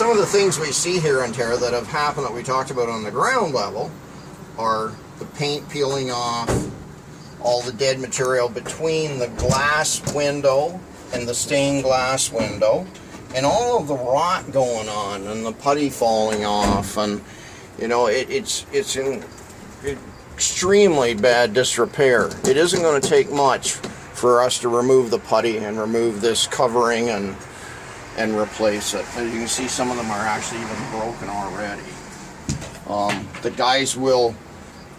some of the things we see here in Terra that have happened that we talked about on the ground level are the paint peeling off, all the dead material between the glass window and the stained glass window, and all of the rot going on and the putty falling off, and you know, it's in extremely bad disrepair. It isn't going to take much for us to remove the putty and remove this covering and replace it. As you can see, some of them are actually even broken already. The guys will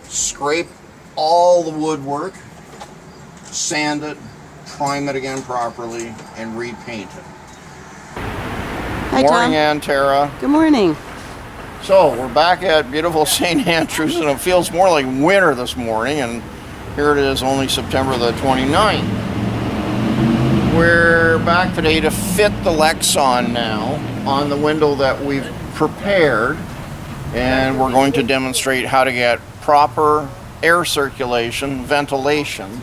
scrape all the woodwork, sand it, prime it again properly, and repaint it. Hi, Morning, Tom. Ann, Tara. Good morning. So we're back at beautiful St. Andrews, and it feels more like winter this morning, and here it is, only September the 29th. We're back today to fit the Lexon now on the window that we've prepared, and we're going to demonstrate how to get proper air circulation, ventilation,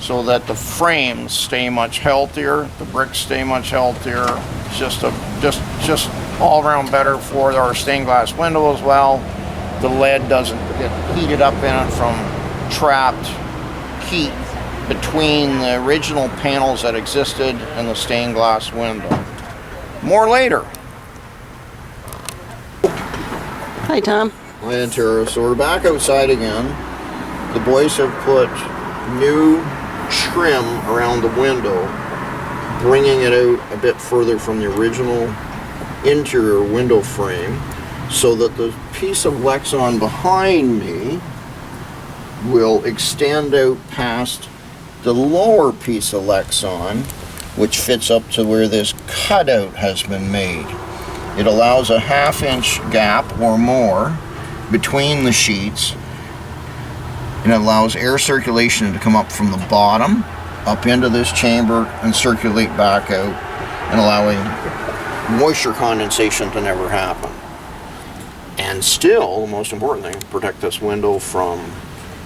so that the frames stay much healthier, the bricks stay much healthier. It's just all around better for our stained glass window as well. The lead doesn't get heated up in it from trapped heat between the original panels that existed and the stained glass window. More later. Hi, Tom. Hi, Antero. So we're back outside again. The boys have put new trim around the window, bringing it out a bit further from the original interior window frame, so that the piece of Lexon behind me will extend out past the lower piece of Lexon, which fits up to where this cutout has been made. It allows a ½ inch gap or more between the sheets, and it allows air circulation to come up from the bottom up into this chamber and circulate back out, and allowing moisture condensation to never happen. And still, the most important thing, protect this window from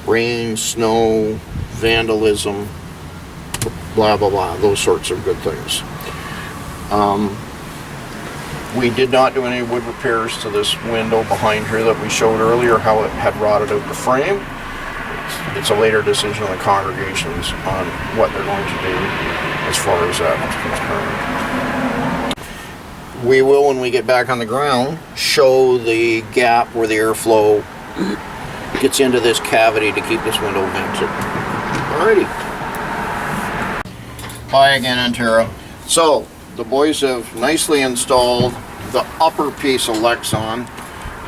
rain, snow, vandalism, blah blah blah, those sorts of good things. We did not do any wood repairs to this window behind here that we showed earlier, how it had rotted out the frame. It's a later decision of the congregations on what they're going to do as far as that is concerned. We will, when we get back on the ground, show the gap where the airflow gets into this cavity to keep this window vented. Alrighty. Hi again, Antero. So, the boys have nicely installed the upper piece of Lexon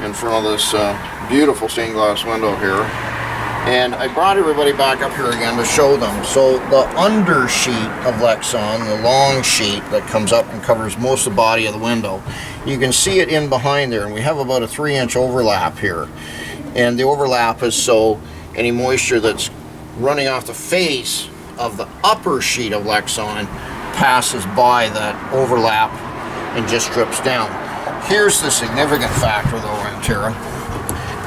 in front of this beautiful stained glass window here. And I brought everybody back up here again to show them. So the under sheet of Lexon, the long sheet that comes up and covers most of the body of the window, you can see it in behind there, and we have about a 3-inch overlap here. And the overlap is so any moisture that's running off the face of the upper sheet of Lexon passes by that overlap and just drips down. Here's the significant factor though, Antera.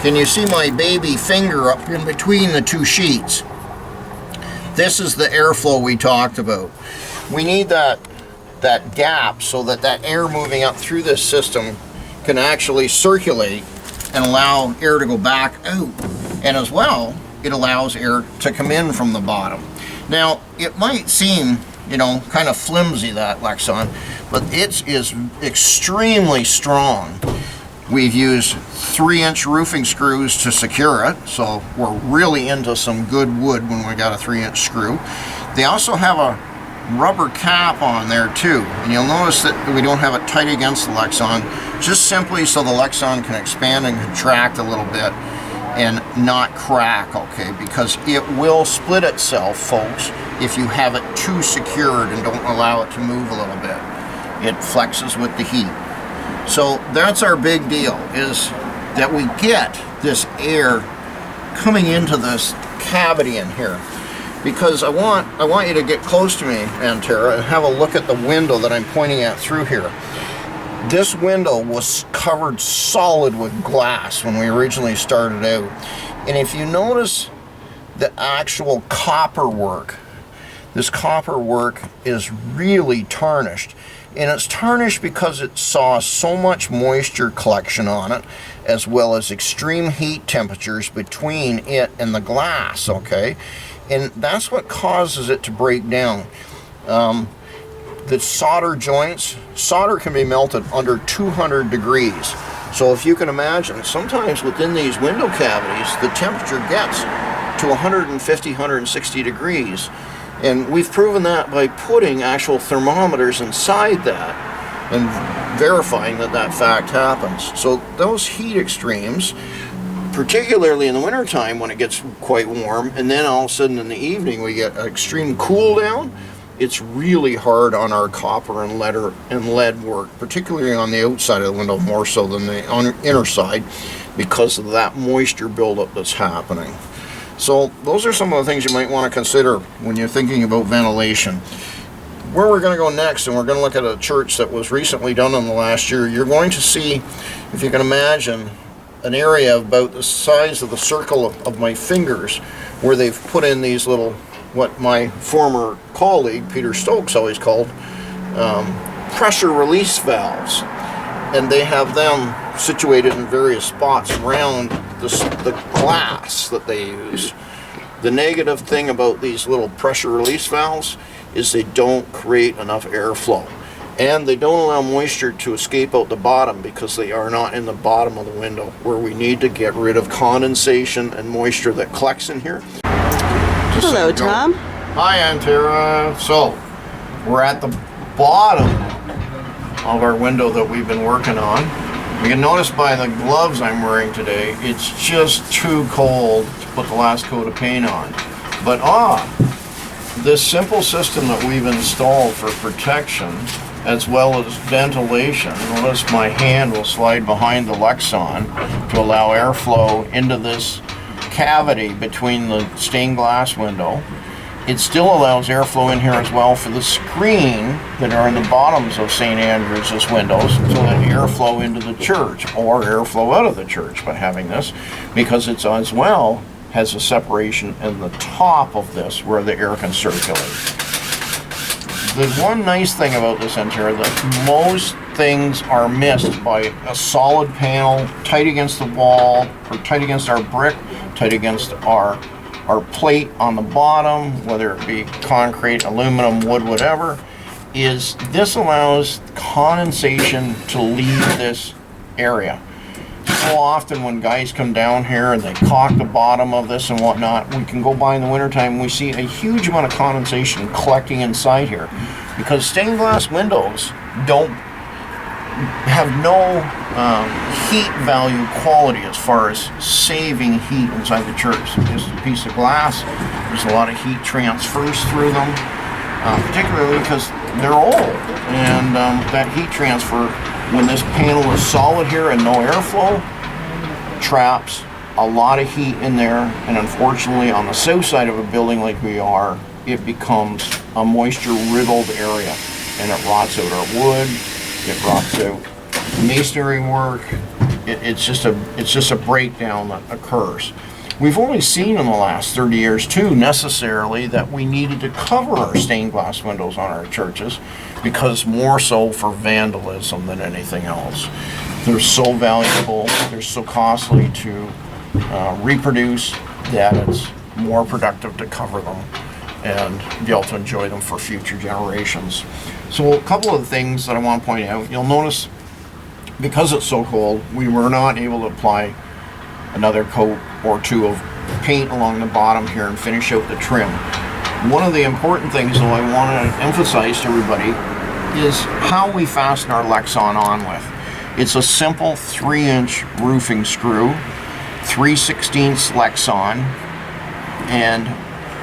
Can you see my baby finger up in between the two sheets? This is the airflow we talked about. We need that gap so that air moving up through this system can actually circulate and allow air to go back out. And as well, it allows air to come in from the bottom. Now, it might seem, you know, kind of flimsy, that Lexon, but it is extremely strong. We've used 3-inch roofing screws to secure it, so we're really into some good wood when we got a 3-inch screw. They also have a rubber cap on there too, and you'll notice that we don't have it tight against the Lexon, just simply so the Lexon can expand and contract a little bit and not crack, okay, because it will split itself, folks, if you have it too secured and don't allow it to move a little bit. It flexes with the heat. So that's our big deal, is that we get this air coming into this cavity in here. Because I want you to get close to me, Antera, and have a look at the window that I'm pointing at through here. This window was covered solid with glass when we originally started out. And if you notice the actual copper work, this copper work is really tarnished. And it's tarnished because it saw so much moisture collection on it, as well as extreme heat temperatures between it and the glass, okay? And that's what causes it to break down. The solder joints, solder can be melted under 200 degrees. So if you can imagine, sometimes within these window cavities, the temperature gets to 150, 160 degrees. And we've proven that by putting actual thermometers inside that and verifying that that fact happens. So those heat extremes, particularly in the wintertime when it gets quite warm, and then all of a sudden in the evening we get an extreme cool down, it's really hard on our copper and lead work, particularly on the outside of the window more so than the inner side, because of that moisture buildup that's happening. So those are some of the things you might want to consider when you're thinking about ventilation. Where we're going to go next, and we're going to look at a church that was recently done in the last year, you're going to see, if you can imagine, an area about the size of the circle of my fingers where they've put in these little, what my former colleague Peter Stokes always called pressure release valves, and they have them situated in various spots around the glass that they use. The negative thing about these little pressure release valves is they don't create enough airflow, and they don't allow moisture to escape out the bottom because they are not in the bottom of the window, where we need to get rid of condensation and moisture that collects in here. Hello, Tom. Hi, Antara. So, we're at the bottom of our window that we've been working on. You can notice by the gloves I'm wearing today, it's just too cold to put the last coat of paint on. But this simple system that we've installed for protection, as well as ventilation, notice my hand will slide behind the Lexan to allow airflow into this cavity between the stained glass window. It still allows airflow in here as well for the screen that are in the bottoms of St. Andrew's windows, so that airflow into the church or airflow out of the church by having this, because it's as well has a separation in the top of this where the air can circulate. The one nice thing about this interior, that most things are missed by a solid panel tight against the wall, or tight against our brick, tight against our plate on the bottom, whether it be concrete, aluminum, wood, whatever, is this allows condensation to leave this area. So often when guys come down here and they caulk the bottom of this and whatnot, we can go by in the wintertime and we see a huge amount of condensation collecting inside here, because stained glass windows don't have no heat value quality as far as saving heat inside the church. So just a piece of glass, there's a lot of heat transfers through them, particularly because they're old, and that heat transfer, when this panel is solid here and no airflow, traps a lot of heat in there, and unfortunately on the south side of a building like we are, it becomes a moisture riddled area, and it rots out our wood, it rots out masonry work. It's just a breakdown that occurs. We've only seen in the last 30 years too, necessarily, that we needed to cover our stained glass windows on our churches, because more so for vandalism than anything else. They're so valuable, they're so costly to reproduce, that it's more productive to cover them and be able to enjoy them for future generations. So a couple of things that I want to point out. You'll notice, because it's so cold, we were not able to apply another coat or two of paint along the bottom here and finish out the trim. One of the important things, though, I want to emphasize to everybody is how we fasten our Lexan on with. It's a simple 3-inch roofing screw, 3/16 Lexan, and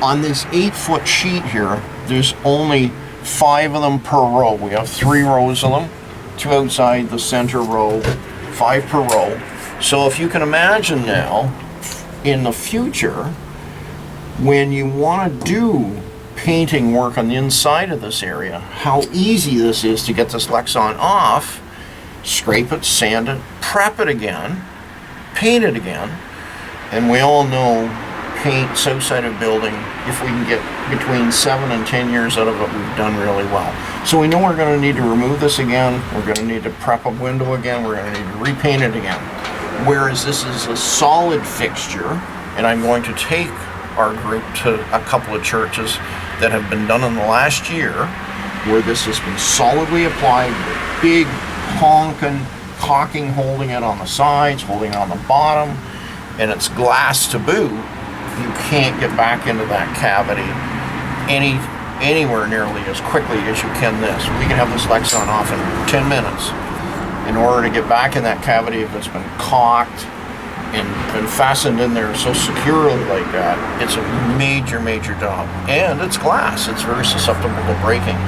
on this 8-foot sheet here, there's only 5 of them per row. We have 3 rows of them, 2 outside the center row, 5 per row. So if you can imagine now, in the future, when you want to do painting work on the inside of this area, how easy this is to get this Lexan off, scrape it, sand it, prep it again, paint it again. And we all know repaint south side of building. If we can get between 7 and 10 years out of it, we've done really well. So we know we're going to need to remove this again. We're going to need to prep a window again. We're going to need to repaint it again. Whereas this is a solid fixture, and I'm going to take our group to a couple of churches that have been done in the last year where this has been solidly applied with big honking, caulking holding it on the sides, holding it on the bottom, and it's glass to boot. You can't get back into that cavity anywhere nearly as quickly as you can this. We can have this Lexan off in 10 minutes in order to get back in that cavity if it's been caulked and been fastened in there so securely like that. It's a major, major job. And it's glass. It's very susceptible to breaking.